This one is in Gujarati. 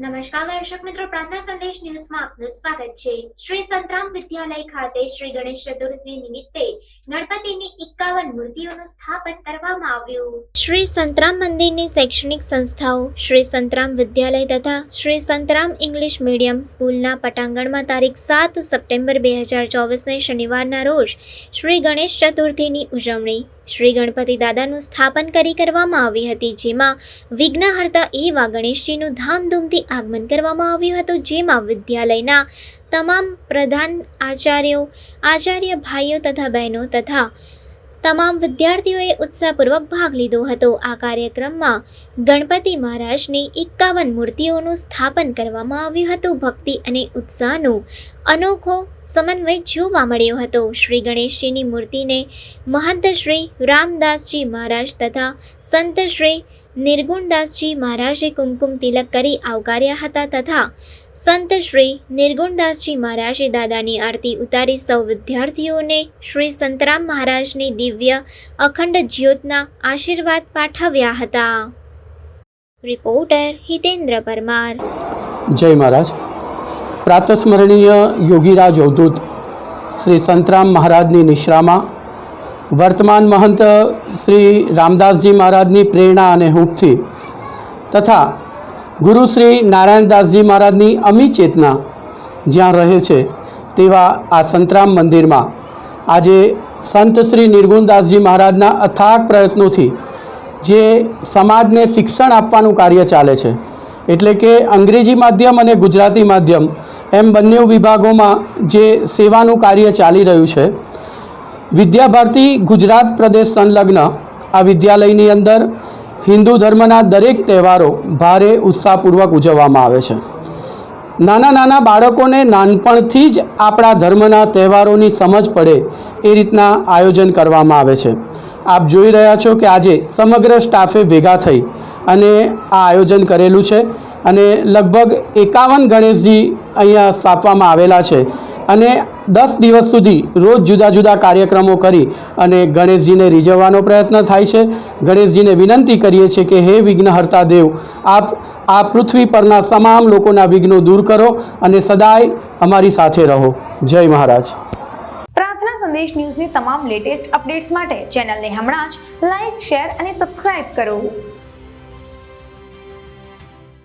નમસ્કાર દર્શક મિત્રો, પ્રાર્થના સંદેશ ન્યૂઝમાં આપનું સ્વાગત છે। શ્રી સંતરામ વિદ્યાલય ખાતે શ્રી ગણેશ ચતુર્થી નિમિત્તે ગણપતિની 51 મૂર્તિઓનું સ્થાપન કરવામાં આવ્યું। શ્રી સંતરામ મંદિરની શૈક્ષણિક સંસ્થાઓ શ્રી સંતરામ વિદ્યાલય તથા શ્રી સંતરામ ઇંગ્લિશ મીડિયમ સ્કૂલના પટાંગણમાં તારીખ 7 સપ્ટેમ્બર 2024ને શનિવારના રોજ શ્રી ગણેશ ચતુર્થીની ઉજવણી શ્રી ગણપતિ દાદાનું સ્થાપન કરી કરવામાં આવી હતી, જેમાં વિઘ્નહર્તા એવા ગણેશજીનું ધામધૂમથી આગમન કરવામાં આવ્યું હતું, જેમાં વિદ્યાલયના તમામ પ્રધાન આચાર્યો, આચાર્ય ભાઈઓ તથા બહેનો તથા તમામ વિદ્યાર્થીઓએ ઉત્સાહપૂર્વક ભાગ લીધો હતો। આ કાર્યક્રમમાં ગણપતિ મહારાજની 51 મૂર્તિઓનું સ્થાપન કરવામાં આવ્યું હતું। ભક્તિ અને ઉત્સાહનો અનોખો સમન્વય જોવા મળ્યો હતો। શ્રી ગણેશજીની મૂર્તિને મહંત શ્રી રામદાસજી મહારાજ તથા સંત શ્રી નિર્ગુણદાસજી મહારાજે કુમકુમ તિલક કરી આવકાર્યા હતા તથા સંત શ્રી નિર્ગુણદાસજી મહારાજે દાદાની આરતી ઉતારી સૌ વિદ્યાર્થીઓને શ્રી સંતરામ મહારાજની દિવ્ય અખંડ જ્યોતના આશીર્વાદ પાઠવ્યા હતા। રિપોર્ટર હિતેન્દ્ર પરમાર। જય મહારાજ। પ્રાતસ્મરણીય યોગીરાજ અવધૂત શ્રી સંતરામ મહારાજની નિશ્રામાં વર્તમાન મહંત શ્રી રામદાસજી મહારાજની પ્રેરણા અને હૂંફથી તથા ગુરુ શ્રી નારાયણદાસજી મહારાજની અમી ચેતના જ્યાં રહે છે તેવા આ સંતરામ મંદિરમાં આજે સંત શ્રી નિર્ગુણદાસજી મહારાજના અથાગ પ્રયત્નોથી જે સમાજને શિક્ષણ આપવાનું કાર્ય ચાલે છે, એટલે કે અંગ્રેજી માધ્યમ અને ગુજરાતી માધ્યમ એમ બંને વિભાગોમાં જે સેવાનું કાર્ય ચાલી રહ્યું છે, વિદ્યાભારતી ગુજરાત પ્રદેશ સંલગ્ન આ વિદ્યાલયની અંદર હિન્દુ ધર્મના દરેક તહેવારો ભારે ઉત્સાહપૂર્વક ઉજવવામાં આવે છે। નાના નાના બાળકોને નાનપણથી જ આપણા ધર્મના તહેવારોની સમજ પડે એ રીતના આયોજન કરવામાં આવે છે। આપ જોઈ રહ્યા છો કે આજે સમગ્ર સ્ટાફે ભેગા થઈ અને આ આયોજન કરેલું છે અને લગભગ 51 ગણેશજી અહીંયા સ્થાપવામાં આવેલા છે અને 10 દિવસ સુધી રોજ જુદા જુદા કાર્યક્રમો કરી અને ગણેશજીને રીઝવવાનો પ્રયત્ન થાય છે। ગણેશજીને વિનંતી કરીએ છીએ કે હે વિઘ્નહર્તા દેવ, આપ આ પૃથ્વી પરના તમામ લોકોના વિઘ્નો દૂર કરો અને સદાય અમારી સાથે રહો। જય મહારાજ। પ્રાર્થના સંદેશ ન્યૂઝની તમામ લેટેસ્ટ અપડેટ્સ માટે ચેનલને હમણાં જ લાઈક, શેર અને સબસ્ક્રાઇબ કરો।